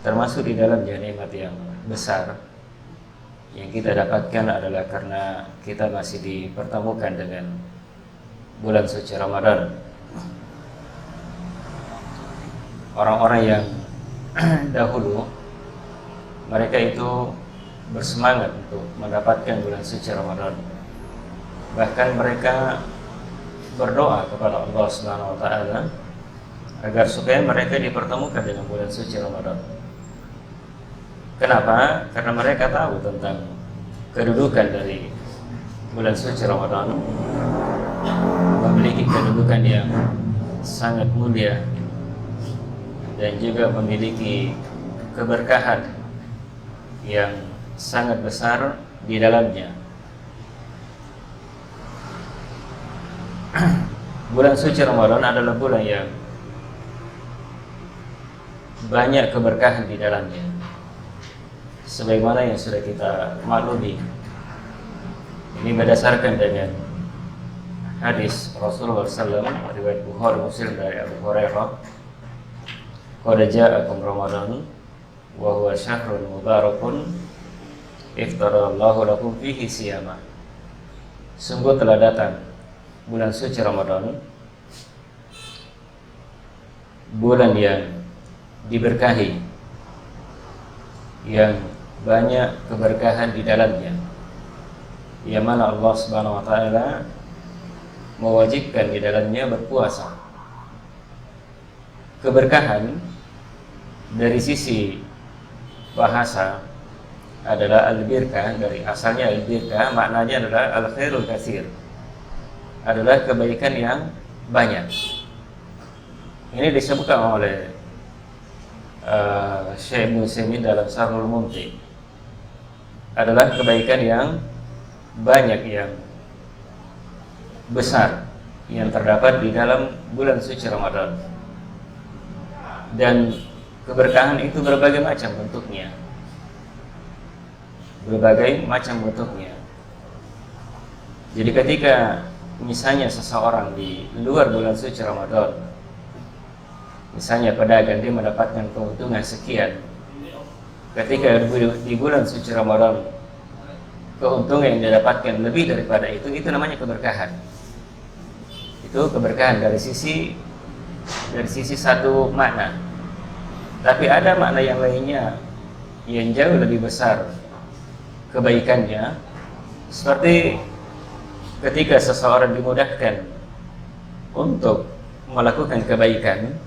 termasuk di dalamnya nikmat yang besar yang kita dapatkan adalah karena kita masih dipertemukan dengan bulan suci Ramadan. Orang-orang yang dahulu mereka itu bersemangat untuk mendapatkan bulan suci Ramadan. Bahkan mereka berdoa kepada Allah Subhanahu wa taala agar supaya mereka dipertemukan dengan bulan suci Ramadan. Kenapa? Karena mereka tahu tentang kedudukan dari bulan suci Ramadan, memiliki kedudukan yang sangat mulia dan juga memiliki keberkahan yang sangat besar di dalamnya. Bulan suci Ramadan adalah bulan yang banyak keberkahan di dalamnya. Sebagaimana yang sudah kita maklumi, ini berdasarkan dengan hadis Rasulullah SAW riwayat Bukhari Muslim dari Abu Hurairah, qad ja'akum Ramadan wa huwa syahrun mubarakun iftarallahu lakum fihi siyama. Sungguh telah datang bulan suci Ramadan, bulan yang diberkahi, yang banyak keberkahan di dalamnya, yang mana Allah Subhanahu wa taala mewajibkan di dalamnya berpuasa. Keberkahan dari sisi bahasa adalah al-birkah, dari asalnya al-birkah maknanya adalah al-khairul katsir, adalah kebaikan yang banyak. Ini disebutkan oleh Syekh Muslimin dalam Syarhul Mumti, adalah kebaikan yang banyak, yang besar, yang terdapat di dalam bulan suci Ramadan. Dan keberkahan itu berbagai macam bentuknya, berbagai macam bentuknya. Jadi ketika misalnya seseorang di luar bulan suci Ramadan, misalnya pedagang, dia mendapatkan keuntungan sekian, ketika di bulan suci Ramadan keuntungan yang didapatkan lebih daripada itu namanya keberkahan. Itu keberkahan dari sisi satu makna. Tapi ada makna yang lainnya yang jauh lebih besar kebaikannya, seperti ketika seseorang dimudahkan untuk melakukan kebaikan,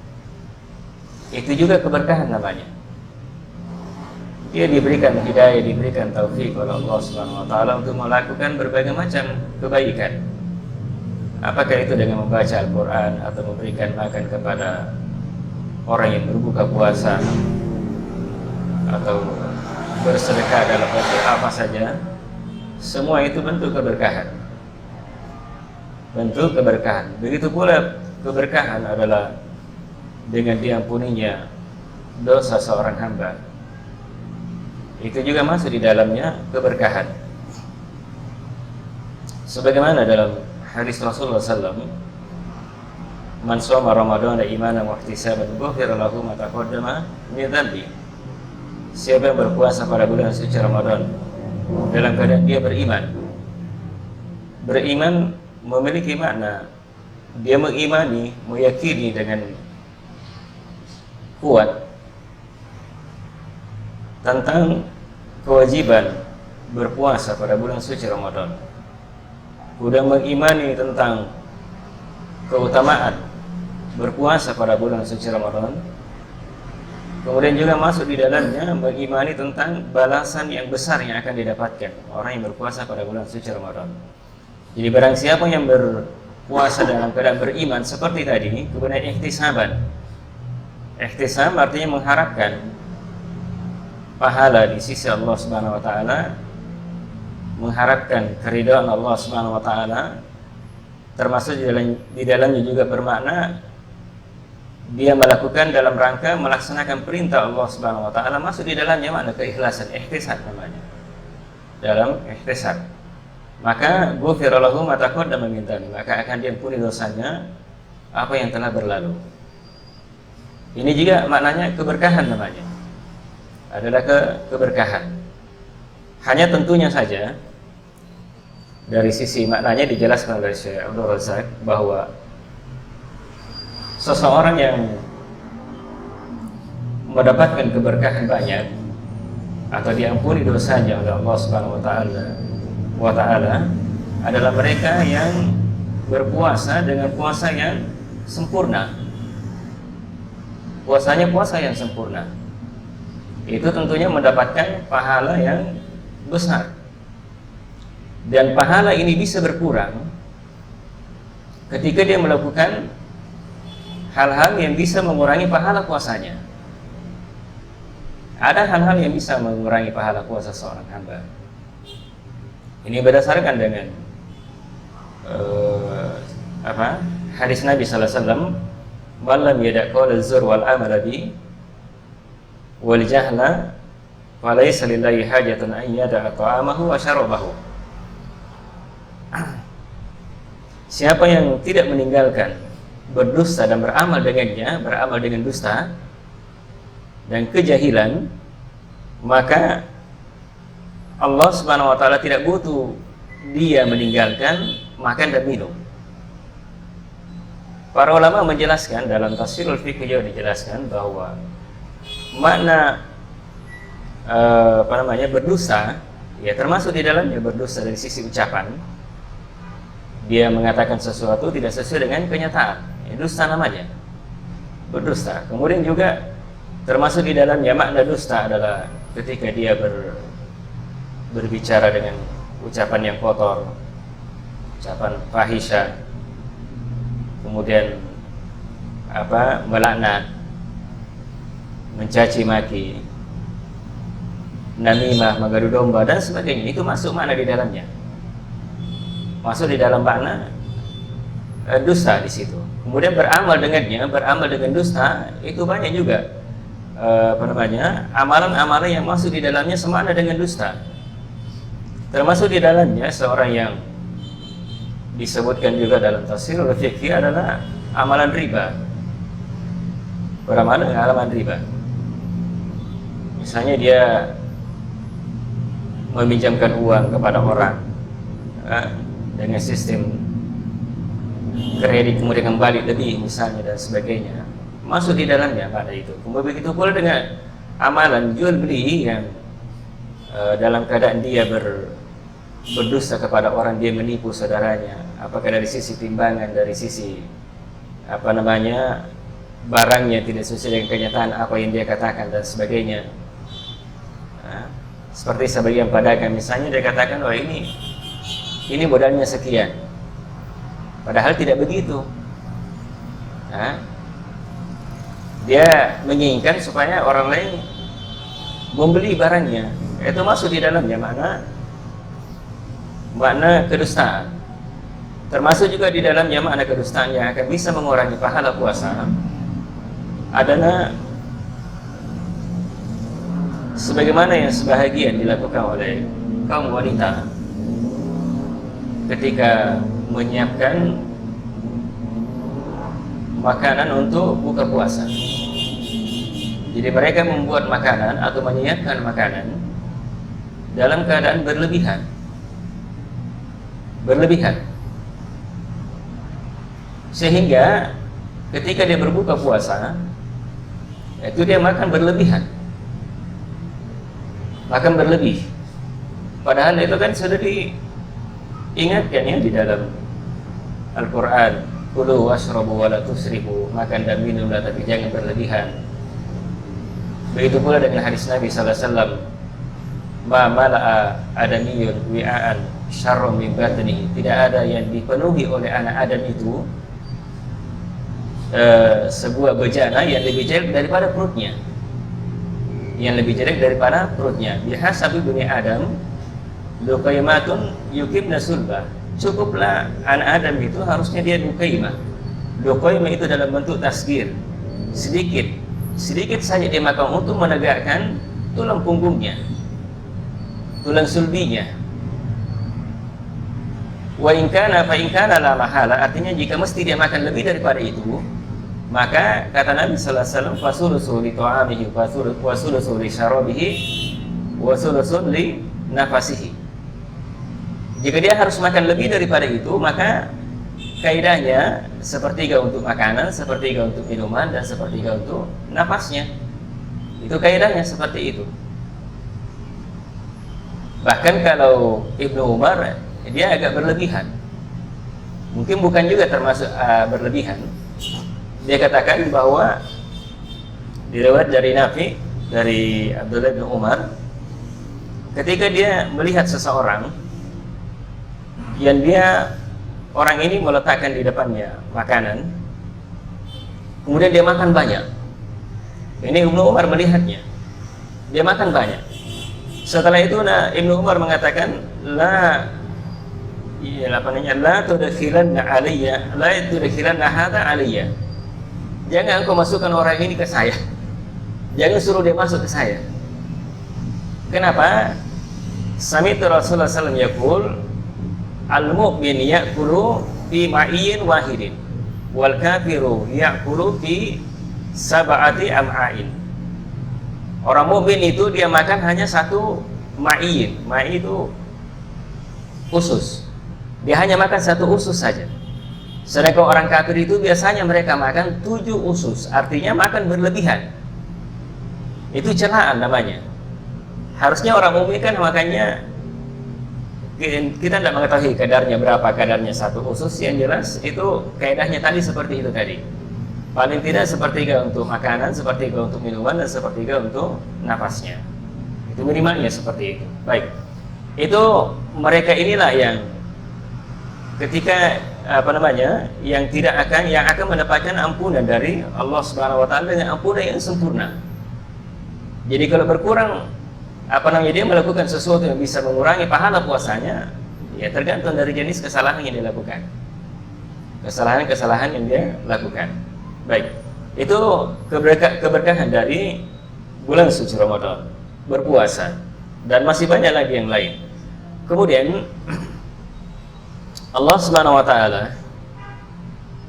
itu juga keberkahan namanya. Dia diberikan hidayah, diberikan taufik oleh Allah Subhanahu wa taala untuk melakukan berbagai macam kebaikan. Apakah itu dengan membaca Al-Qur'an atau memberikan makan kepada orang yang berbuka puasa, atau bersedekah dalam bentuk apa saja, semua itu bentuk keberkahan. Bentuk keberkahan. Begitu pula keberkahan adalah dengan diampuninya dosa seorang hamba. Itu juga masuk di dalamnya keberkahan. Sebagaimana dalam hadis Rasulullah SAW, man shoma Ramadhana imanan wa ihtisaban ghufira lahu ma taqaddama min dhanbi. Siapa yang berpuasa pada bulan suci Ramadan dalam keadaan dia beriman. Beriman memiliki makna dia mengimani, meyakini dengan kuat tentang kewajiban berpuasa pada bulan suci Ramadan. Sudah mengimani tentang keutamaan berpuasa pada bulan suci Ramadan. Kemudian juga masuk di dalamnya mengimani tentang balasan yang besar yang akan didapatkan orang yang berpuasa pada bulan suci Ramadan. Jadi barang siapa yang berpuasa dalam keadaan beriman seperti tadi, kemudian ihtisaban. Ihtisab artinya mengharapkan pahala di sisi Allah Subhanahu wa taala, mengharapkan keridhaan Allah Subhanahu wa taala, termasuk di dalamnya juga bermakna dia melakukan dalam rangka melaksanakan perintah Allah Subhanahu wa taala, masuk di dalamnya makna keikhlasan, ihtisab namanya. Dalam ihtisab, maka ghufira lahu ma taqaddama min dhanbi, maka akan diampuni dosanya apa yang telah berlalu. Ini juga maknanya keberkahan namanya. adalah keberkahan. Hanya tentunya saja dari sisi maknanya dijelaskan oleh Syekh Abdul Razak bahwa seseorang yang mendapatkan keberkahan banyak atau diampuni dosanya oleh Allah Subhanahu wa taala adalah mereka yang berpuasa dengan puasa yang sempurna. Puasanya puasa yang sempurna. Itu tentunya mendapatkan pahala yang besar. Dan pahala ini bisa berkurang ketika dia melakukan hal-hal yang bisa mengurangi pahala puasanya. Ada hal-hal yang bisa mengurangi pahala puasa seorang hamba. Ini berdasarkan dengan hadis Nabi sallallahu alaihi wasallam, "Man lam yada' qaula az-zur wal amala bi wal jahla falaysa lillahi hajatun an yada'a ta'amahu wa syarabahu." Siapa yang tidak meninggalkan berdusta dan beramal dengannya, beramal dengan dusta dan kejahilan, maka Allah Subhanahu wa taala tidak butuh dia meninggalkan makan dan minum. Para ulama menjelaskan dalam Tafsirul Fiqh juga dijelaskan bahwa makna berdusta, ya termasuk di dalamnya berdusta dari sisi ucapan. Dia mengatakan sesuatu tidak sesuai dengan kenyataan, ya, dusta namanya, berdusta. Kemudian juga termasuk di dalamnya makna dusta adalah ketika dia berbicara dengan ucapan yang kotor, ucapan fahisha, kemudian melaknat, mencaci maki, namimah, mengadu domba dan sebagainya. Itu masuk makna di dalamnya, masuk di dalam makna dusta di situ. Kemudian beramal dengannya, beramal dengan dusta itu banyak juga amalan-amalan yang masuk di dalamnya semakna dengan dusta. Termasuk di dalamnya seorang yang disebutkan juga dalam Tafsirul Fiqh adalah amalan riba. Beramal dengan amalan riba. Misalnya dia meminjamkan uang kepada orang dengan sistem kredit kemudian kembali lebih misalnya dan sebagainya, masuk di dalamnya pada itu. Kemudian begitu pula dengan amalan jual beli yang dalam keadaan dia berdusta kepada orang, dia menipu saudaranya, apakah dari sisi timbangan, dari sisi barangnya tidak sesuai dengan kenyataan apa yang dia katakan dan sebagainya. Seperti sebagian pedagang misalnya dia katakan, "Oh ini modalnya sekian," padahal tidak begitu. Dia menginginkan supaya orang lain membeli barangnya. Itu masuk di dalamnya makna kedustaan. Termasuk juga di dalamnya makna kedustaan yang akan bisa mengurangi pahala puasa adalah sebagaimana yang sebahagian dilakukan oleh kaum wanita ketika menyiapkan makanan untuk buka puasa. Jadi mereka membuat makanan atau menyiapkan makanan dalam keadaan berlebihan. Sehingga ketika dia berbuka puasa, itu dia makan berlebihan, makan berlebih. Padahal itu kan sudah diingatkan ya di dalam Al-Quran, "Kulu washrabu wa la tusrifu," makan dan minumlah tapi jangan berlebihan. Begitu pula dengan hadis Nabi sallallahu alaihi wasallam, "Ma mala'a adamiyun wi'aan syarrum min batnihi." Tidak ada yang dipenuhi oleh anak Adam itu sebuah bejana yang lebih jelek daripada perutnya. Yang lebih jelek daripada perutnya. Bihasabi bani Adam luqaymatun yukibna sulbah. Cukuplah anak Adam itu harusnya dia luqaymah. Luqaymah itu dalam bentuk tasgir, sedikit saja dia makan untuk menegakkan tulang punggungnya, tulang sulbinya. Wa in kana fa in kana la mahala, artinya jika mesti dia makan lebih daripada itu, maka kata Nabi sallallahu alaihi wasallam fasulusu li ta'amihi wa sulusu li syarabihi wa sulusu li nafasihi. Jika dia harus makan lebih daripada itu, maka kaidahnya sepertiga untuk makanan, sepertiga untuk minuman, dan sepertiga untuk nafasnya. Itu kaidahnya seperti itu. Bahkan kalau Ibnu Umar, dia agak berlebihan. Mungkin bukan juga termasuk berlebihan. Dia katakan bahwa diriwayat dari Nafi, dari Abdullah bin Umar, ketika dia melihat seseorang yang orang ini meletakkan di depannya makanan, kemudian dia makan banyak. Ini Ibnu Umar melihatnya, dia makan banyak. Setelah itu Ibnu Umar mengatakan, la tudkhilanna alayya, la tudkhilanna hadza alayya. Jangan engkau masukkan orang ini ke saya. Jangan suruh dia masuk ke saya. Kenapa? Sami'tu Rasulullah sallallahu alaihi wasallam yaqul, al-mu'min ya'kulu fi ma'iyyin wahidin wal kafiru ya'kulu fi sab'ati am'ain. Orang mukmin itu dia makan hanya satu ma'iyyin. Ma'i itu usus. Dia hanya makan satu usus saja. Sedangkan orang kafir itu biasanya mereka makan 7 usus. Artinya makan berlebihan. Itu celaan namanya. Harusnya orang mukmin kan makannya, kita tidak mengetahui kadarnya berapa, kadarnya satu usus. Yang jelas itu kaidahnya tadi seperti itu tadi. Paling tidak sepertiga untuk makanan, sepertiga untuk minuman, dan sepertiga untuk nafasnya. Itu minimalnya seperti itu. Baik. Itu mereka inilah yang ketika yang akan mendapatkan ampunan dari Allah Subhanahu wa taala dengan ampunan yang sempurna. Jadi kalau berkurang dia melakukan sesuatu yang bisa mengurangi pahala puasanya, ya tergantung dari jenis kesalahan yang dia lakukan. Kesalahan yang dia lakukan. Baik. Itu keberkahan dari bulan suci Ramadan, berpuasa, dan masih banyak lagi yang lain. Kemudian Allah Subhanahu wa taala,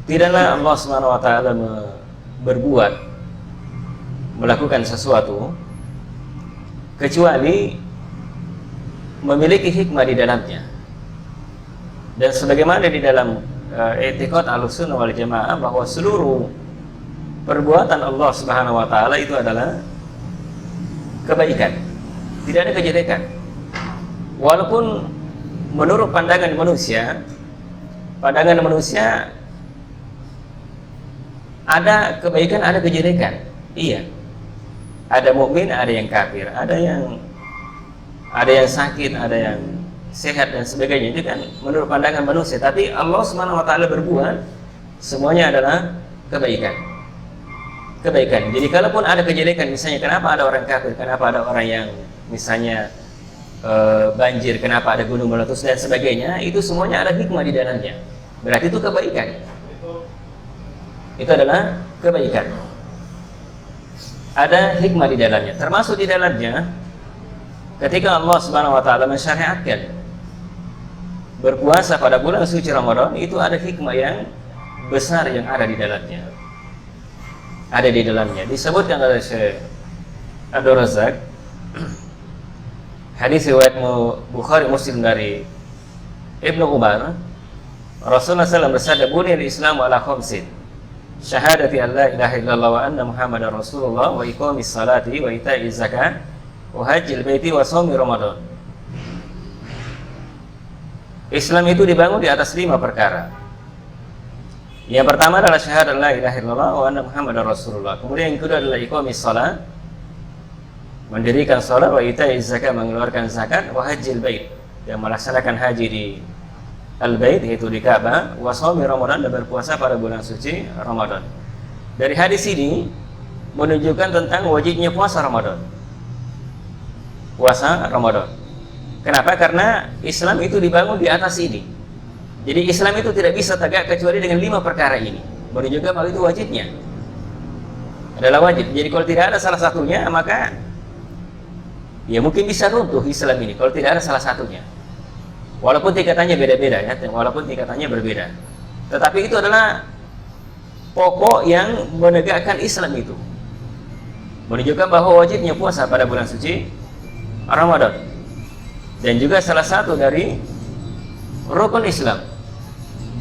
tidaklah Allah Subhanahu wa taala melakukan sesuatu kecuali memiliki hikmah di dalamnya. Dan sebagaimana di dalam i'tiqad Ahlussunnah wal Jamaah bahwa seluruh perbuatan Allah Subhanahu wa taala itu adalah kebaikan, tidak ada kejelekan. Walaupun menurut pandangan manusia ada kebaikan, ada kejelekan. Iya. Ada mukmin, ada yang kafir, ada yang sakit, ada yang sehat dan sebagainya. Itu kan menurut pandangan manusia. Tapi Allah Subhanahu wa taala berbuat semuanya adalah kebaikan. Kebaikan. Jadi kalaupun ada kejelekan, misalnya kenapa ada orang kafir, kenapa ada orang yang misalnya banjir, kenapa ada gunung meletus dan sebagainya, itu semuanya ada hikmah di dalamnya. Berarti itu kebaikan. Itu adalah kebaikan. Ada hikmah di dalamnya. Termasuk di dalamnya ketika Allah Subhanahu wa taala mensyariatkan berpuasa pada bulan suci Ramadan, itu ada hikmah yang besar yang ada di dalamnya. Ada di dalamnya. Disebutkan oleh Syekh Abdul Razak, hadis riwayat Bukhari Muslim dari Ibnu Umar, Rasulullah SAW bersabda, "Buniyal Islamu ala khamsin, syahadati an la ilaha illallah wa anna Muhammadar Rasulullah wa iqamis salati wa ita'iz zakat wa hajjil baiti wa shaumi Ramadan." Islam itu dibangun di atas 5 perkara. Yang pertama adalah syahadat la ilaha illallah wa anna Muhammadar Rasulullah. Kemudian yang kedua adalah iqamis salat, mendirikan salat, wa ita'iz zakat, mengeluarkan zakat, wa hajjil bait, yang melaksanakan haji di Al-Bait, yaitu di Ka'bah, wa shaumi Ramadan, dan berpuasa pada bulan suci Ramadan. Dari hadis ini menunjukkan tentang wajibnya puasa Ramadan. Puasa Ramadan. Kenapa? Karena Islam itu dibangun di atas ini. Jadi Islam itu tidak bisa tegak kecuali dengan 5 perkara ini. Menunjukkan bahwa itu wajibnya. Adalah wajib. Jadi kalau tidak ada salah satunya, maka ya mungkin bisa runtuh Islam ini kalau tidak ada salah satunya. Walaupun tingkatannya beda-beda ya, walaupun tingkatannya berbeda. Tetapi itu adalah pokok yang menegakkan Islam itu, menunjukkan bahwa wajibnya puasa pada bulan suci Ramadan, dan juga salah satu dari rukun Islam.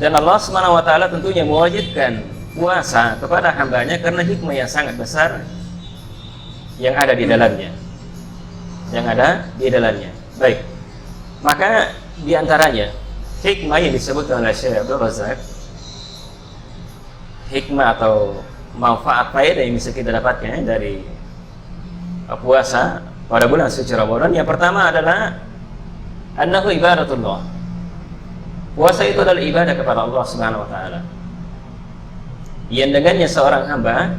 Dan Allah Subhanahu wa taala tentunya mewajibkan puasa kepada hambanya karena hikmah yang sangat besar yang ada di dalamnya. Baik. Maka di antaranya hikmah yang disebutkan oleh Syekh Abdul Razak, hikmah atau manfaat faedah yang bisa kita dapatkan dari puasa pada bulan suci Ramadan. Yang pertama adalah annahu ibadatullah. Puasa itu adalah ibadah kepada Allah Subhanahu wa taala, yang dengannya seorang hamba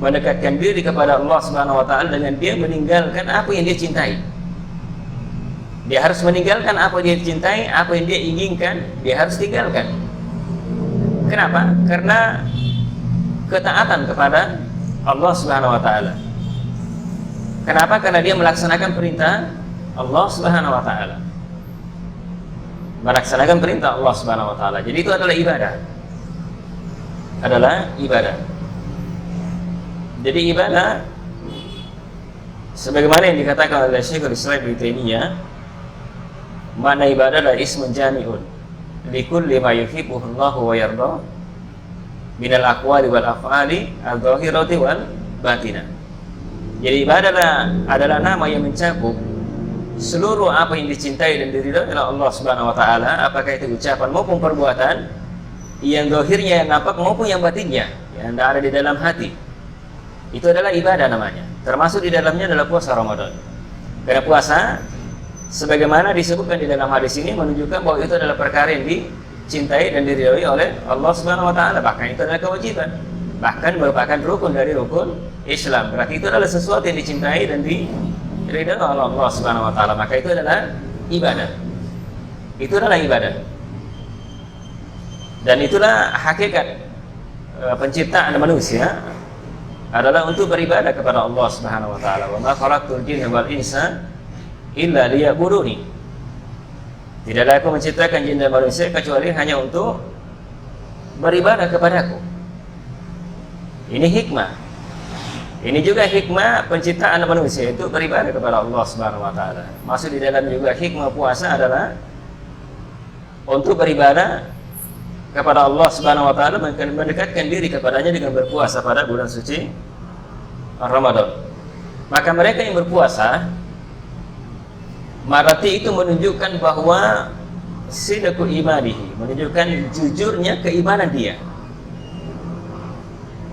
mendekatkan diri kepada Allah Subhanahu wa taala dengan dia meninggalkan apa yang dia cintai. Dia harus meninggalkan apa yang dia cintai, apa yang dia inginkan, dia harus tinggalkan. Kenapa? Karena ketaatan kepada Allah Subhanahu wa taala. Kenapa? Karena dia melaksanakan perintah Allah Subhanahu wa taala. Melaksanakan perintah Allah Subhanahu wa taala. Jadi itu adalah ibadah. Jadi ibadah sebagaimana yang dikatakan oleh Syekhul Islam Ibnu Taimiyah, makna ibadah adalah ismun jami'un likulli ma yuhibbuhu Allah wa yarda minal aqwali wal af'ali adh-dhahirati wal batinah. Jadi ibadah adalah nama yang mencakup seluruh apa yang dicintai dan diridhai oleh Allah Subhanahu wa taala, apakah itu ucapan maupun perbuatan, yang zahirnya yang nampak maupun yang batinnya, yang ada di dalam hati. Itu adalah ibadah namanya. Termasuk di dalamnya adalah puasa Ramadan. Karena puasa sebagaimana disebutkan di dalam hadis ini menunjukkan bahwa itu adalah perkara yang dicintai dan diridhai oleh Allah Subhanahu wa taala, bahkan itu adalah kewajiban, bahkan merupakan rukun dari rukun Islam. Berarti itu adalah sesuatu yang dicintai dan diridhai oleh Allah Subhanahu wa taala, maka itu adalah ibadah. Itu adalah ibadah. Dan itulah hakikat penciptaan manusia, adalah untuk beribadah kepada Allah Subhanahu wa taala. Wa ma khalaqtul jinna wal insa illa liya'buduni. Tidaklah aku menciptakan jin dan manusia kecuali hanya untuk beribadah kepadaku. Ini hikmah. Ini juga hikmah penciptaan manusia itu beribadah kepada Allah Subhanahu wa taala. Maksud di dalam juga hikmah puasa adalah untuk beribadah kepada Allah Subhanahu wa taala, mendekatkan diri kepadanya dengan berpuasa pada bulan suci Ramadan. Maka mereka yang berpuasa, berarti itu menunjukkan bahwa sidqu imanihi, menunjukkan jujurnya keimanan dia.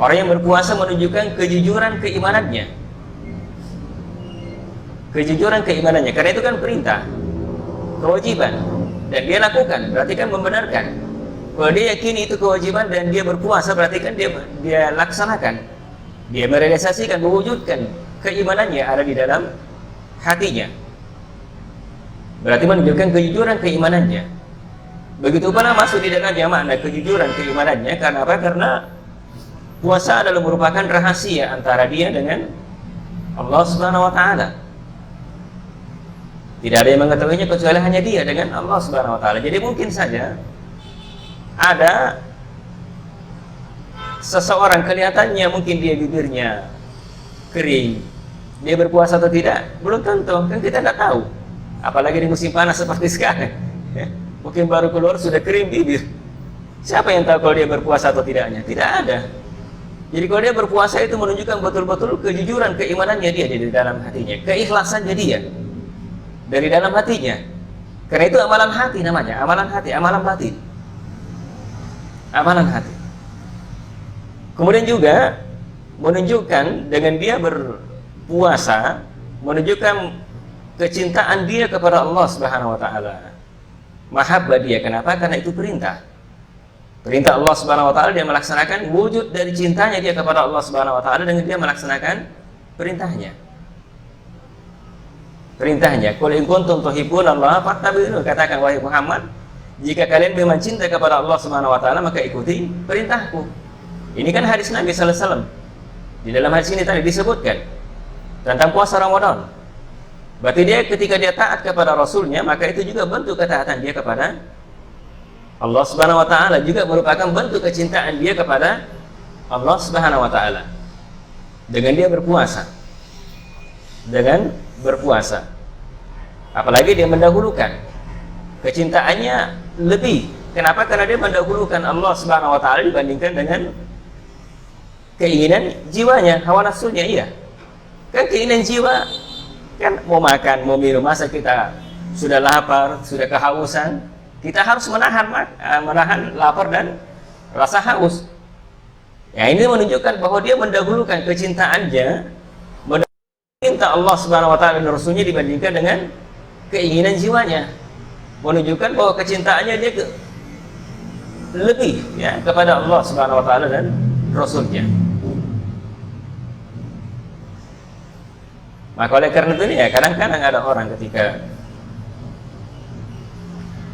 Orang yang berpuasa menunjukkan kejujuran keimanannya. Kejujuran keimanannya, karena itu kan perintah, kewajiban, dan dia lakukan, berarti kan membenarkan. Kalau dia yakini itu kewajiban dan dia berpuasa, berarti kan dia laksanakan, dia merealisasikan, mewujudkan keimanannya ada di dalam hatinya. Berarti menunjukkan kejujuran keimanannya. Begitu pula masuk di dalamnya makna kejujuran keimanannya. Karena apa? Karena puasa adalah merupakan rahasia antara dia dengan Allah Subhanahu wa taala. Tidak ada yang mengetahuinya kecuali hanya dia dengan Allah Subhanahu wa taala. Jadi mungkin saja ada seseorang kelihatannya mungkin dia bibirnya kering, dia berpuasa atau tidak, belum tentu, kan kita tidak tahu. Apalagi di musim panas seperti sekarang, mungkin baru keluar sudah kering bibir. Siapa yang tahu kalau dia berpuasa atau tidaknya? Tidak ada. Jadi kalau dia berpuasa itu menunjukkan betul-betul kejujuran keimanannya dia di dalam hatinya, keikhlasannya dia dari dalam hatinya. Karena itu amalan hati namanya, amalan hati, amalan batin, amalan hati. Kemudian juga menunjukkan dengan dia berpuasa, menunjukkan kecintaan dia kepada Allah Subhanahu wa taala. Mahabbah dia, kenapa? Karena itu perintah. Perintah Allah Subhanahu wa taala, dia melaksanakan, wujud dari cintanya dia kepada Allah Subhanahu wa taala dengan dia melaksanakan perintahnya. Perintahnya, qul in kuntum tuhibbunallaha fattabi'uni, katakan wahai Muhammad, jika kalian memang cinta kepada Allah Subhanahu wa taala, maka ikuti perintahku. Ini kan hadis Nabi sallallahu alaihi wasallam. Di dalam hadis ini tadi disebutkan tentang puasa Ramadan. Berarti dia ketika dia taat kepada Rasulnya, maka itu juga bentuk ketaatan dia kepada Allah Subhanahu wa taala, juga merupakan bentuk kecintaan dia kepada Allah Subhanahu wa taala dengan dia berpuasa. Dengan berpuasa. Apalagi dia mendahulukan kecintaannya lebih. Kenapa? Karena dia mendahulukan Allah Subhanahu wa taala dibandingkan dengan keinginan jiwanya, hawa nafsunya. Iya. Kan keinginan jiwa kan mau makan, mau minum, masa kita sudah lapar, sudah kehausan, kita harus menahan lapar dan rasa haus. Ya, ini menunjukkan bahwa dia mendahulukan kecintaannya, mencinta Allah Subhanahu wa taala dan Rasulnya dibandingkan dengan keinginan jiwanya. Menunjukkan bahwa kecintaannya dia lebih ya kepada Allah Subhanahu wa taala dan Rasulnya. Maka oleh karena itu ya kadang-kadang ada orang ketika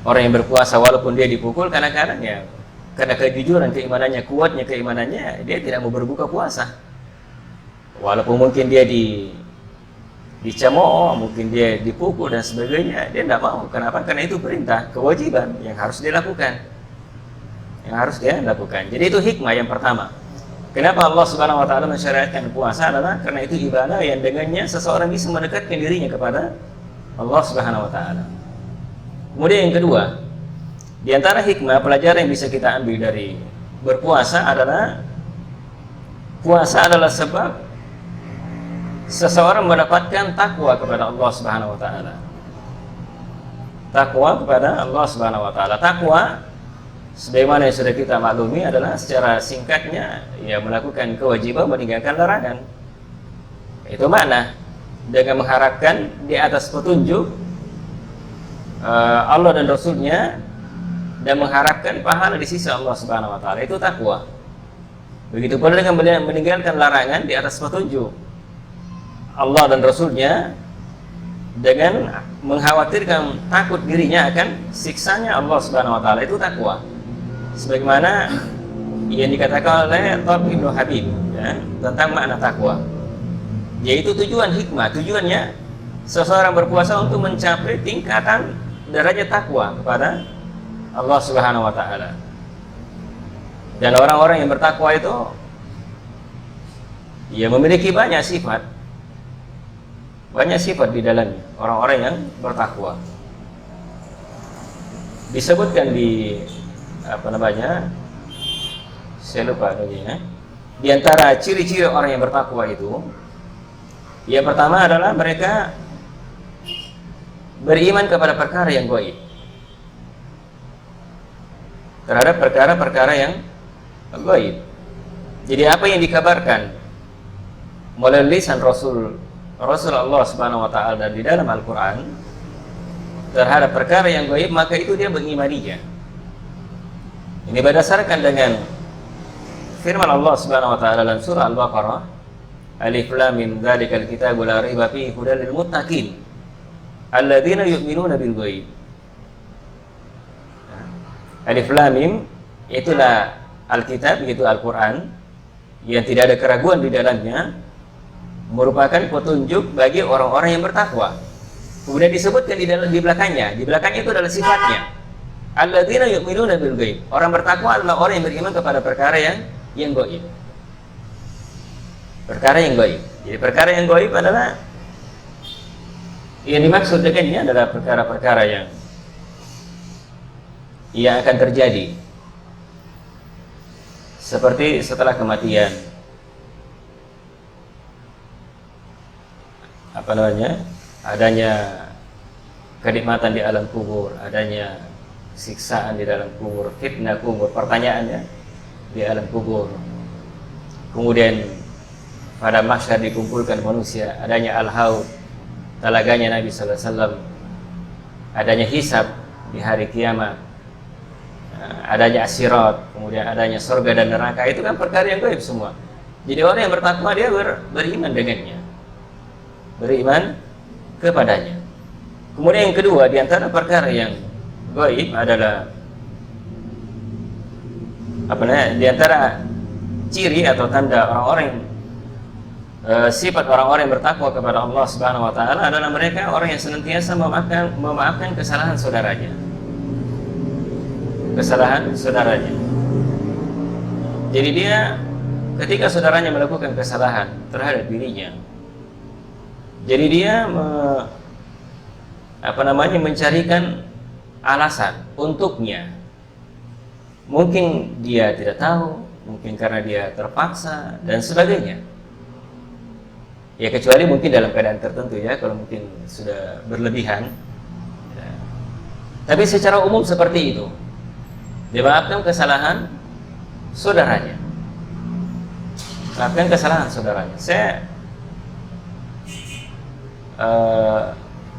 orang yang berpuasa walaupun dia dipukul, kadang-kadang ya karena kejujuran keimanannya, kuatnya keimanannya, dia tidak mau berbuka puasa. Walaupun mungkin dia dicemooh, mungkin dia dipukul dan sebagainya, dia tidak mau. Kenapa? Karena itu perintah, kewajiban yang harus dia lakukan. Jadi itu hikmah yang pertama. Kenapa Allah Subhanahu wa taala mensyariatkan puasa adalah karena itu ibadah yang dengannya seseorang bisa mendekatkan dirinya kepada Allah Subhanahu wa taala. Kemudian yang kedua, di antara hikmah pelajaran yang bisa kita ambil dari berpuasa adalah puasa adalah sebab seseorang mendapatkan takwa kepada Allah Subhanahu wa taala. Takwa kepada Allah Subhanahu wa taala. Takwa sebagaimana yang sudah kita maklumi adalah secara singkatnya ya melakukan kewajiban, meninggalkan larangan. Itu makna dengan mengharapkan di atas petunjuk Allah dan Rasulnya dan mengharapkan pahala di sisi Allah Subhanahu wa taala. Itu takwa. Begitu pula dengan meninggalkan larangan di atas petunjuk Allah dan Rasulnya dengan mengkhawatirkan takut dirinya akan siksanya Allah Subhanahu wa taala. Itu takwa. Sebagaimana yang dikatakan oleh Thawb Ibnu Habib ya, tentang makna takwa, yaitu tujuan hikmah, tujuannya seseorang berpuasa untuk mencapai tingkatan derajat takwa kepada Allah Subhanahu wa taala. Dan orang-orang yang bertakwa itu ya memiliki banyak sifat di dalamnya. Orang-orang yang bertakwa disebutkan di saya lupa namanya. Di antara ciri-ciri orang yang bertakwa itu, yang pertama adalah mereka beriman kepada perkara yang gaib, terhadap perkara-perkara yang gaib. Jadi apa yang dikabarkan melalui lisan Rasulullah Subhanahu wa taala dan di dalam Al-Qur'an terhadap perkara yang gaib, maka itu dia mengimaninya. Ini berdasarkan dengan firman Allah Subhanahu wa taala dalam surah Al-Baqarah, Alif Lam Mim dzalikal kitabu la raiba fihi hudal lil muttaqin alladzina yu'minuna bil ghaib. Alif Lam Mim itulah Alkitab, yaitu Al-Qur'an yang tidak ada keraguan di dalamnya, merupakan petunjuk bagi orang-orang yang bertakwa. Kemudian disebutkan di belakangnya itu adalah sifatnya. Alladzina yu'minuna bil ghaib. Orang bertakwa adalah orang yang beriman kepada perkara yang gaib. Perkara yang gaib. Jadi perkara yang gaib adalah yang dimaksud dengannya adalah perkara-perkara yang akan terjadi. Seperti setelah kematian. Adanya kenikmatan di alam kubur, adanya siksaan di dalam kubur, fitnah kubur, pertanyaannya di alam kubur. Kemudian pada mahsyar dikumpulkan manusia, adanya al-haud, talaganya Nabi sallallahu alaihi wasallam, adanya hisab di hari kiamat, adanya as-sirat, kemudian adanya surga dan neraka. Itu kan perkara yang gaib semua. Jadi orang yang bertakwa dia beriman dengannya, beriman kepadanya. Kemudian yang kedua, di antara perkara yang gaib adalah di antara ciri atau tanda orang-orang sifat orang-orang yang bertakwa kepada Allah Subhanahu wa taala adalah mereka orang yang senantiasa memaafkan kesalahan saudaranya. Jadi dia ketika saudaranya melakukan kesalahan terhadap dirinya, jadi dia mencarikan alasan untuknya. Mungkin dia tidak tahu, mungkin karena dia terpaksa dan sebagainya. Ya kecuali mungkin dalam keadaan tertentu ya, kalau mungkin sudah berlebihan ya. Tapi secara umum seperti itu, dimaafkan kesalahan saudaranya, maafkan kesalahan saudaranya. Saya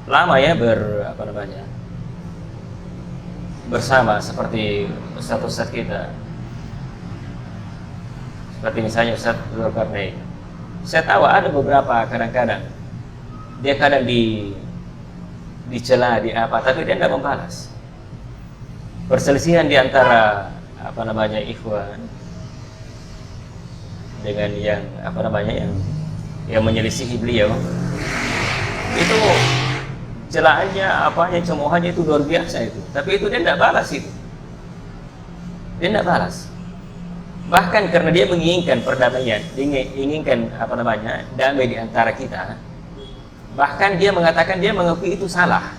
lama ya bersama seperti ustadz kita, seperti misalnya Ustadz Zulkarnain. Saya tahu ada beberapa kadang-kadang dia kadang dicela, tapi dia tidak membalas. Perselisihan di antara ikhwan dengan yang menyelisihi beliau, itu celahannya, cemoohannya itu luar biasa itu. Tapi itu dia tidak balas itu. Dia tidak balas. Bahkan karena dia menginginkan perdamaian, inginkan damai di antara kita. Bahkan dia mengatakan dia mengakui itu salah.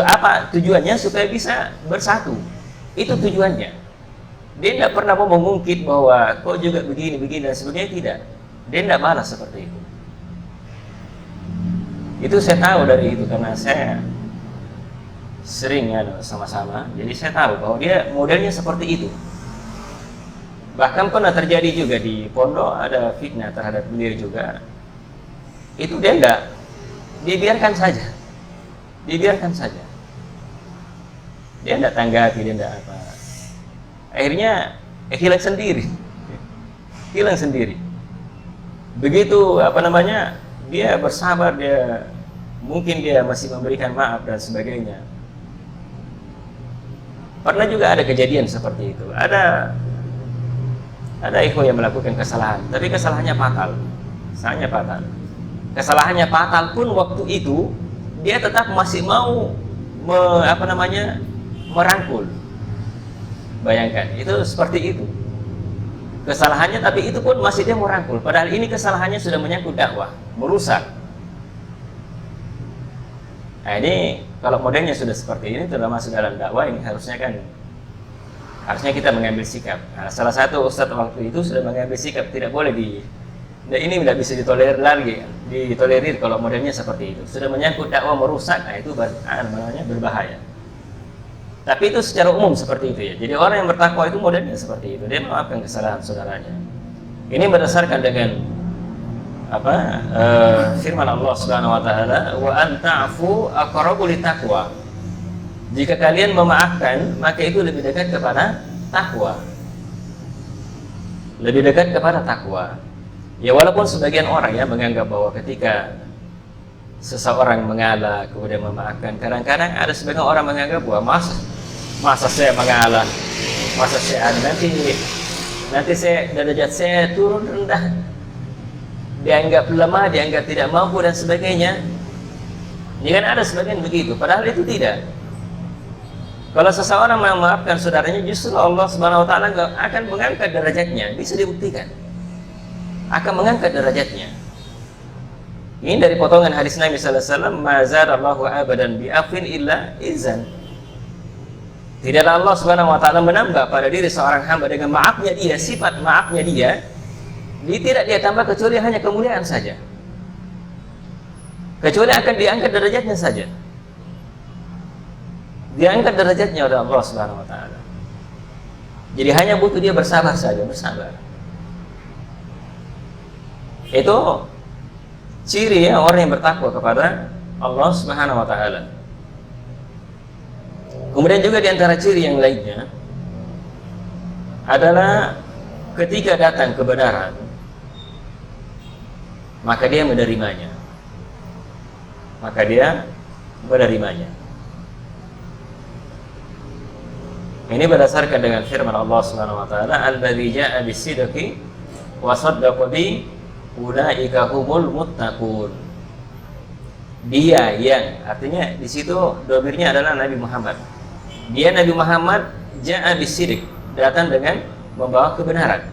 Apa tujuannya? Supaya bisa bersatu. Itu tujuannya. Dia tidak pernah mau mengungkit bahwa kok juga begini dan sebagainya, tidak. Dia tidak balas seperti itu. Itu saya tahu dari itu karena saya sering sama-sama. Jadi saya tahu bahwa dia modelnya seperti itu. Bahkan pernah terjadi juga di pondok ada fitnah terhadap beliau juga. Itu dia enggak, dibiarkan saja. Dia enggak tanggapi, dia enggak apa. Akhirnya hilang sendiri. Begitu dia bersabar, mungkin dia masih memberikan maaf dan sebagainya. Pernah juga ada kejadian seperti itu. Ada ikhwan yang melakukan kesalahan, tapi kesalahannya fatal. Kesalahannya fatal pun waktu itu dia tetap masih mau merangkul. Bayangkan, itu seperti itu. Kesalahannya, tapi itu pun masih dia merangkul. Padahal ini kesalahannya sudah menyangkut dakwah, merusak. Nah ini kalau modelnya sudah seperti ini, termasuk dalam dakwah ini harusnya kita mengambil sikap. Nah, salah satu ustadz waktu itu sudah mengambil sikap, tidak boleh ini tidak bisa ditolerir kalau modelnya seperti itu. Sudah menyangkut dakwah, merusak, nah itu berbahaya. Tapi itu secara umum seperti itu ya. Jadi orang yang bertakwa itu modelnya seperti itu. Dia memaafkan kesalahan saudaranya. Ini berdasarkan dengan firman Allah Subhanahu wa taala, wa anta'fu aqrabu littaqwa. Jika kalian memaafkan, maka itu lebih dekat kepada takwa. Ya walaupun sebagian orang ya menganggap bahwa ketika seseorang mengalah kemudian memaafkan, kadang-kadang ada sebagian orang menganggap bahwa masa saya mengalah, masa saya nanti derajat saya turun rendah, dianggap lemah, dianggap tidak mampu dan sebagainya. Ini kan ada sebagian begitu, padahal itu tidak. Kalau seseorang memaafkan saudaranya, justru Allah Subhanahu wa taala akan mengangkat derajatnya, bisa dibuktikan. Akan mengangkat derajatnya. Ini dari potongan hadis Nabi sallallahu alaihi wasallam, "Ma zadallahu abadan bi'afin illa izan." Tidaklah Allah Subhanahu wa taala menambah pada diri seorang hamba dengan maafnya dia, sifat maafnya dia, tidak dia tambah kecuali hanya kemuliaan saja. Kecuali akan diangkat derajatnya saja. Diangkat derajatnya oleh Allah Subhanahu wa taala. Jadi hanya butuh dia bersabar saja, bersabar. Itu ciri ya orang yang bertakwa kepada Allah Subhanahu wa taala. Kemudian juga di antara ciri yang lainnya adalah ketika datang kebenaran, maka dia menerimanya. Ini berdasarkan dengan firman Allah Subhanahu wa taala, "Alladzi jaa'a bis-sidqi wa saddaqa bi ulaika humul muttaqun." Dia yang, artinya di situ domirnya adalah Nabi Muhammad. Dia Nabi Muhammad jaa'a bis-sidq, datang dengan membawa kebenaran.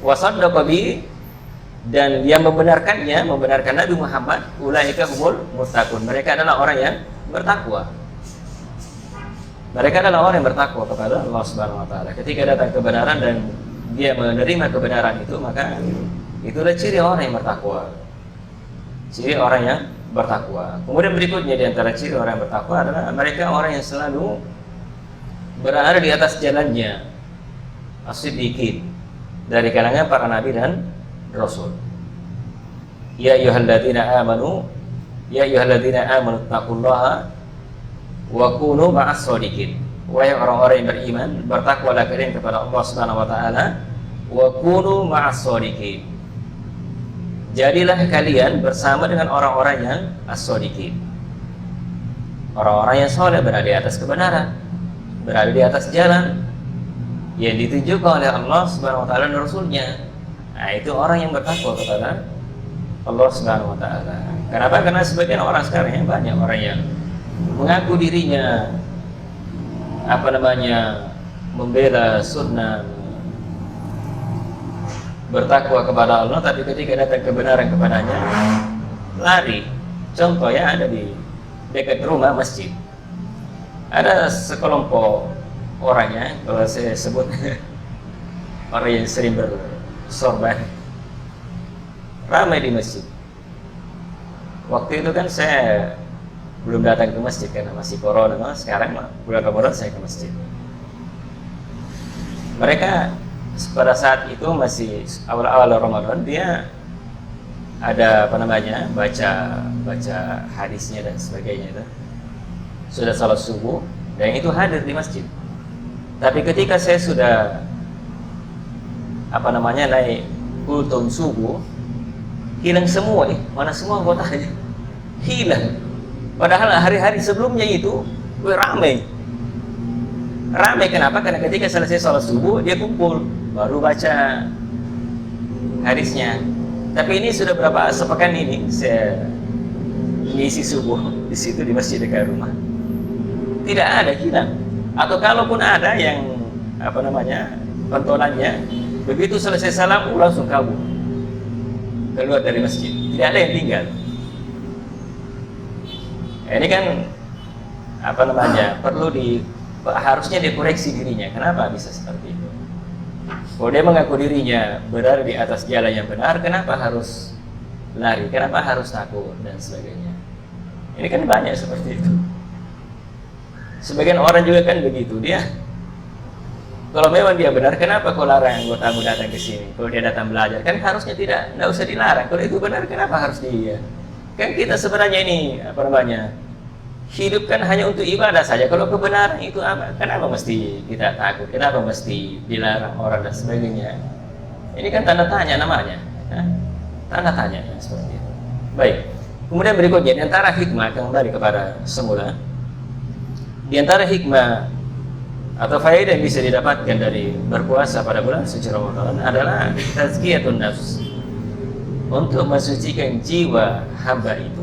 wa saddaqa bi, dan dia membenarkannya, membenarkan Nabi Muhammad, ulaika humul muttaqun. Mereka adalah orang yang bertakwa. Mereka adalah orang yang bertakwa kepada Allah Subhanahu wa taala. Ketika datang kebenaran dan dia menerima kebenaran itu, maka itulah ciri orang yang bertakwa. Ciri orang yang bertakwa. Kemudian berikutnya di antara ciri orang yang bertakwa adalah mereka orang yang selalu berada di atas jalannya as-siddiqin, dari kalangan para nabi dan rasul. Ya ayyuhalladzina amanu, ya ayyuhalladzina amanu taqullaha wa kunu ma'as shadiqin. Wahai orang-orang yang beriman, bertakwalah kalian kepada Allah Subhanahu wa taala, wa kunu ma'as shadiqin. Jadilah kalian bersama dengan orang-orang yang as-shadiqin. Orang-orang yang saleh, berada di atas kebenaran, berada di atas jalan yang ditunjukkan oleh Allah Subhanahu wa taala dan Rasulnya. Nah, itu orang yang bertakwa kepada Allah Subhanahu wa taala. Kenapa? Karena sebagian orang sekarang yang banyak orang yang mengaku dirinya membela sunnah, bertakwa kepada Allah, tapi ketika datang kebenaran kepadanya lari. Contoh ya, ada di dekat rumah masjid ada sekelompok orangnya, kalau saya sebut orang yang sering bersorban, ramai di masjid. Waktu itu kan saya belum datang ke masjid karena masih corona. Sekarang bulan Ramadan saya ke masjid. Mereka pada saat itu masih awal-awal Ramadan, dia ada baca hadisnya dan sebagainya itu. Sudah salat subuh dan itu hadir di masjid. Tapi ketika saya sudah naik kultum subuh, hilang semua nih. Mana semua anggotanya? Hilang. Padahal hari-hari sebelumnya itu ramai. Ramai kenapa? Karena ketika selesai sholat subuh dia kumpul, baru baca hadisnya. Tapi ini sudah berapa sepekan ini saya ngisi subuh di situ di masjid dekat rumah. Tidak ada, hilang. Atau kalaupun ada yang pentolannya, begitu selesai salam langsung kabur, keluar dari masjid. Tidak ada yang tinggal. Ini kan harusnya dikoreksi dirinya. Kenapa bisa seperti itu? Kalau dia mengaku dirinya berada di atas jalan yang benar, kenapa harus lari? Kenapa harus takut dan sebagainya? Ini kan banyak seperti itu. Sebagian orang juga kan begitu, dia kalau memang dia benar, kenapa kau larang anggotamu datang ke sini? Kalau dia datang belajar, kan harusnya tidak usah dilarang. Kalau itu benar, kenapa harus dia? Kan kita sebenarnya ini hidup kan hanya untuk ibadah saja. Kalau kebenaran itu apa? Kenapa mesti kita takut? Kenapa mesti dilarang orang dan sebagainya? Ini kan tanda tanya namanya, tanda tanya seperti itu. Baik. Kemudian berikutnya, di antara hikmah, kembali kepada semula, di antara hikmah atau faedah yang bisa didapatkan dari berpuasa pada bulan suci Ramadan adalah tazkiyatun nafs, untuk mensucikan jiwa hamba itu.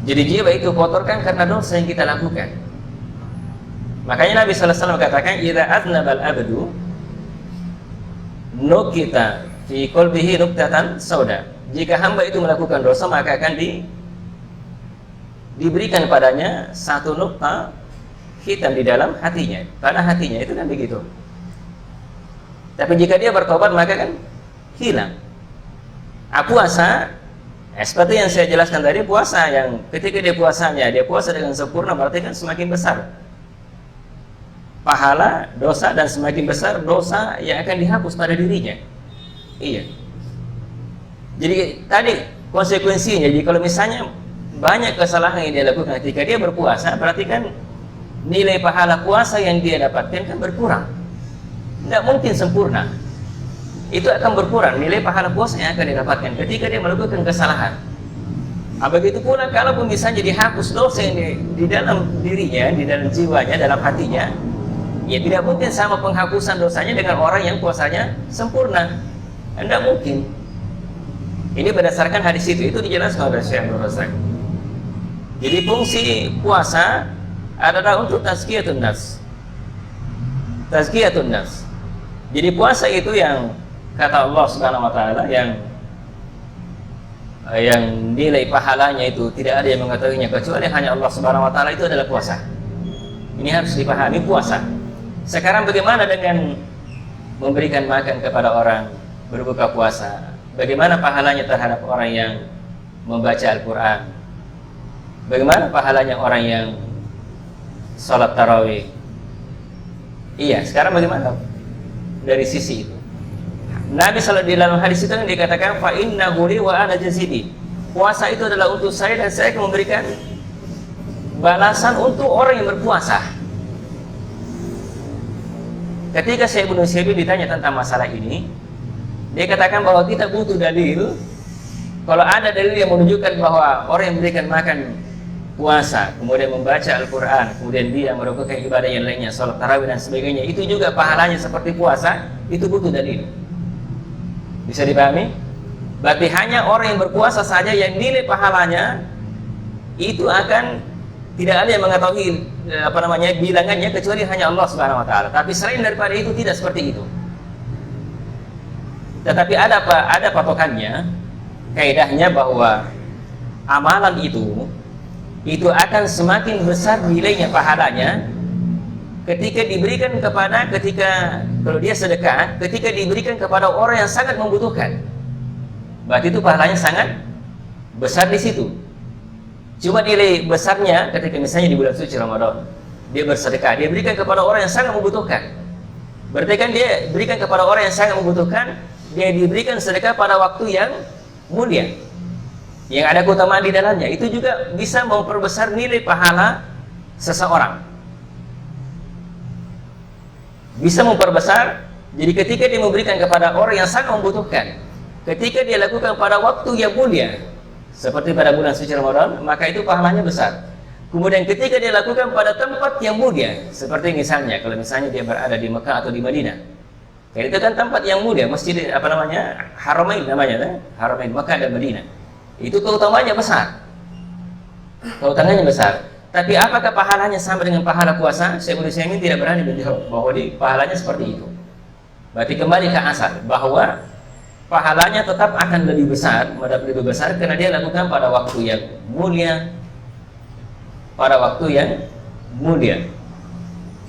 Jadi jiwa itu kotor kan karena dosa yang kita lakukan. Makanya Nabi sallallahu alaihi wasallam katakan, idza aznabal abdu nukita fi qalbihi nuktatan sauda. Jika hamba itu melakukan dosa, maka akan diberikan padanya satu nukta hitam di dalam hatinya, pada hatinya itu kan begitu. Tapi jika dia bertobat, maka kan hilang. Puasa, seperti yang saya jelaskan tadi, puasa yang ketika dia puasa dengan sempurna, berarti kan semakin besar pahala dosa dan semakin besar dosa yang akan dihapus pada dirinya. Iya. Jadi tadi konsekuensinya, jadi kalau misalnya banyak kesalahan yang dia lakukan ketika dia berpuasa, berarti kan nilai pahala puasa yang dia dapatkan kan berkurang. Tidak mungkin sempurna. Itu akan berkurang nilai pahala puasa yang akan didapatkan ketika dia melakukan kesalahan. Begitu pula kalaupun misalnya dihapus dosa yang di dalam dirinya, di dalam jiwanya, dalam hatinya, ya tidak mungkin sama penghapusan dosanya dengan orang yang puasanya sempurna. Tidak mungkin. Ini berdasarkan hadis itu dijelaskan oleh Syekh Abdul Razak. Jadi fungsi puasa adalah untuk tazkiyatun nafs. Tazkiyatun nafs. Jadi puasa itu yang kata Allah Subhanahu wa taala yang nilai pahalanya itu tidak ada yang mengetahuinya kecuali hanya Allah Subhanahu wa taala, itu adalah puasa. Ini harus dipahami, puasa. Sekarang bagaimana dengan memberikan makan kepada orang berbuka puasa? Bagaimana pahalanya terhadap orang yang membaca Al-Quran? Bagaimana pahalanya orang yang salat tarawih? Iya, sekarang bagaimana dari sisi itu? Nabi SAW di dalam hadis itu yang dikatakan fa innahu li wa ana jazidi. Puasa itu adalah untuk saya dan saya akan memberikan balasan untuk orang yang berpuasa. Ketika Syekh Ibnu Utsaimin ditanya tentang masalah ini, dia katakan bahwa kita butuh dalil. Kalau ada dalil yang menunjukkan bahwa orang yang memberikan makan puasa, kemudian membaca Al-Quran, kemudian dia melakukan ibadah yang lainnya, salat tarawih dan sebagainya, itu juga pahalanya seperti puasa, itu butuh dalil. Bisa dipahami? Berarti hanya orang yang berpuasa saja yang nilai pahalanya itu akan tidak ada yang mengetahui bilangannya kecuali hanya Allah Subhanahu wa taala. Tapi selain daripada itu tidak seperti itu. Tetapi ada patokannya, kaidahnya bahwa amalan itu akan semakin besar nilainya pahalanya ketika kalau dia sedekah, ketika diberikan kepada orang yang sangat membutuhkan. Berarti itu pahalanya sangat besar di situ. Cuma nilai besarnya ketika misalnya di bulan suci Ramadan, dia bersedekah, dia berikan kepada orang yang sangat membutuhkan. Berarti kan dia berikan kepada orang yang sangat membutuhkan, dia diberikan sedekah pada waktu yang mulia, yang ada keutamaan di dalamnya. Itu juga bisa memperbesar nilai pahala seseorang. Bisa memperbesar. Jadi ketika dia memberikan kepada orang yang sangat membutuhkan, ketika dia lakukan pada waktu yang mulia seperti pada bulan suci Ramadan, maka itu pahalanya besar. Kemudian ketika dia lakukan pada tempat yang mulia, seperti misalnya kalau misalnya dia berada di Mekah atau di Madinah, karena itu kan tempat yang mulia, masjid Haramain namanya, Haramain Mekah dan Madinah. Itu keutamaannya besar. Keutamaannya besar. Tapi apakah pahalanya sama dengan pahala puasa? Syekh Ibnu Utsaimin tidak berani menjawab bahwa pahalanya seperti itu. Berarti kembali ke asal bahwa pahalanya tetap akan lebih besar, mendapat lebih besar karena dia lakukan pada waktu yang mulia,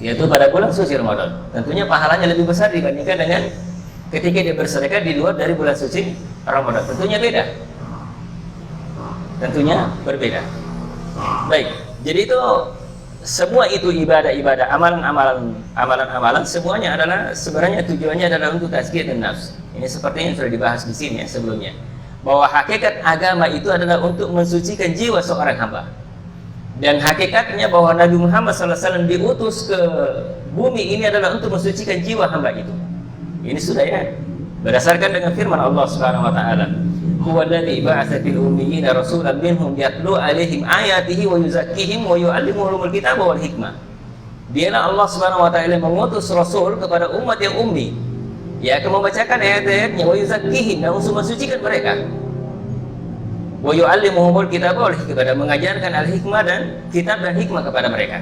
yaitu pada bulan suci Ramadan. Tentunya pahalanya lebih besar dibandingkan dengan ketika dia bersedekah di luar dari bulan suci Ramadan. Tentunya beda. Tentunya berbeda. Baik, jadi itu semua itu ibadah-ibadah, amalan-amalan semuanya adalah sebenarnya tujuannya adalah untuk tazkiyatun nafs. Ini seperti yang sudah dibahas di sini ya sebelumnya. Bahwa hakikat agama itu adalah untuk mensucikan jiwa seorang hamba. Dan hakikatnya bahwa Nabi Muhammad SAW diutus ke bumi ini adalah untuk mensucikan jiwa hamba itu. Ini sudah ya, berdasarkan dengan firman Allah Subhanahu wa taala. Huwallazi ba'atsa fil ummiyina rasulan minhum yatlu 'alaihim ayatihi wa yuzakkihim wa yu'allimuhumul kitaba wal hikmah. Dialah Allah Subhanahu wa taala mengutus rasul kepada umat yang ummi. Ia akan membacakan ayat-ayatnya, wa yuzakkihim, dan untuk mensucikan mereka. Wa yu'allimuhumul kitaba wal hikmah, dan mengajarkan al-hikmah dan kitab dan hikmah kepada mereka.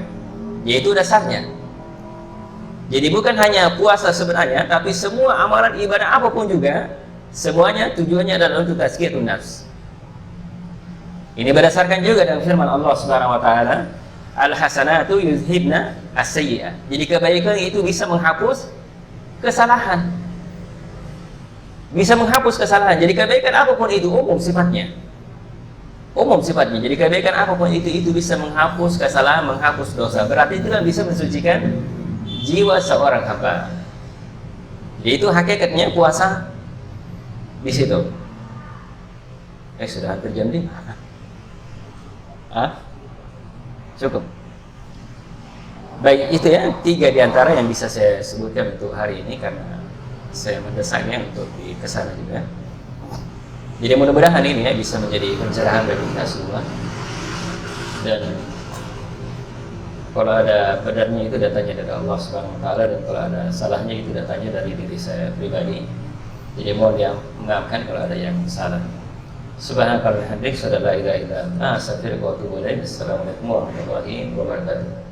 Yaitu dasarnya. Jadi bukan hanya puasa sebenarnya, tapi semua amalan ibadah apapun juga semuanya tujuannya adalah untuk tazkiyatun nafs. Ini berdasarkan juga dengan firman Allah Subhanahu wa taala, al-hasanatu yuzhibna as-sayyi'ah. Jadi kebaikan itu bisa menghapus kesalahan. Bisa menghapus kesalahan. Jadi kebaikan apapun itu umum sifatnya. Jadi kebaikan apapun itu bisa menghapus kesalahan, menghapus dosa. Berarti itu kan bisa mensucikan jiwa seorang hamba. Jadi itu hakikatnya puasa di situ. Sudah hampir jam 5. Cukup. Baik, itu ya 3 diantara yang bisa saya sebutkan untuk hari ini karena saya mendesaknya untuk di kesana juga. Jadi mudah-mudahan ini ya bisa menjadi pencerahan bagi kita semua. Dan kalau ada benarnya itu datanya dari Allah Subhanahu wa taala, dan kalau ada salahnya itu datanya dari diri saya pribadi. Jadi mohon yang memaafkan kalau ada yang salah. Subhanakallahumma wa bihamdika, asyhadu an la ilaha illa anta, astaghfiruka wa atubu ilaik. Assalamualaikum warahmatullahi wabarakatuh.